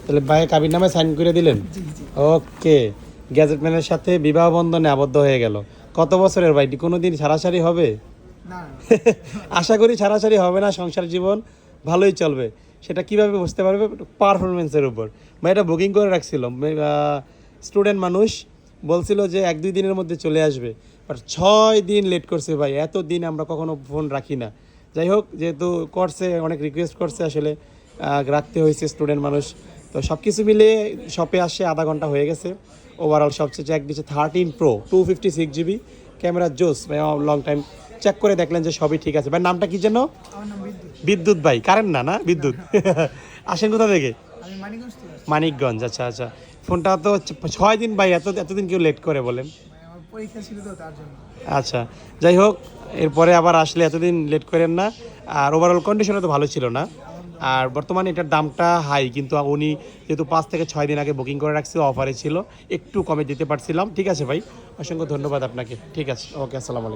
তাহলে ভাইয়ের কাবির নামে সাইন করে দিলেন? ওকে, গ্যাজেটম্যানের সাথে বিবাহ বন্ধনে আবদ্ধ হয়ে গেল। কত বছরের ভাই? কোনোদিন ছাড়াছাড়ি হবে? আশা করি ছাড়াছাড়ি হবে না, সংসার জীবন ভালোই চলবে। সেটা কিভাবে বুঝতে পারবে? পারফরমেন্সের উপর। ভাই এটা বুকিং করে রাখছিল, স্টুডেন্ট মানুষ বলছিল যে 1-2 দিনের মধ্যে চলে আসবে, বাট 6 দিন লেট করছে ভাই। এত দিন আমরা কখনো ফোন রাখি না। যাই হোক, যেহেতু করছে, অনেক রিকোয়েস্ট করছে, আসলে রাখতে হয়েছে, স্টুডেন্ট মানুষ। তো সব কিছু মিলিয়ে শপে আসে আধা ঘন্টা হয়ে গেছে। ওভারঅল সবচেয়ে জ্যাক দিচ্ছে 13 Pro 256 GB, ক্যামেরা জোস ভাই, লং টাইম চেক করে দেখলেন যে সবই ঠিক আছে। ভাই নামটা কি যেন? বিদ্যুৎ ভাই, কারেন্ট না, না বিদ্যুৎ। আসেন কোথা থেকে? মানিকগঞ্জ। আচ্ছা আচ্ছা, ফোনটা তো 6 দিন ভাই, এতদিন কেউ লেট করে বলেন? পরীক্ষা ছিল তো তার জন্য। আচ্ছা, যাই হোক, এরপরে আবার আসলে এতদিন লেট করেন না। আর ওভারঅল কন্ডিশনও তো ভালো ছিল না। আর বর্তমানে এটার দামটা হাই, কিন্তু উনি যেহেতু 5 থেকে 6 দিন আগে বুকিং করে রাখছিল, অফারে ছিল, একটু কমে দিতে পারছিলাম। ঠিক আছে ভাই, অসংখ্য ধন্যবাদ আপনাকে। ঠিক আছে, ওকে, আসসালামু আলাইকুম।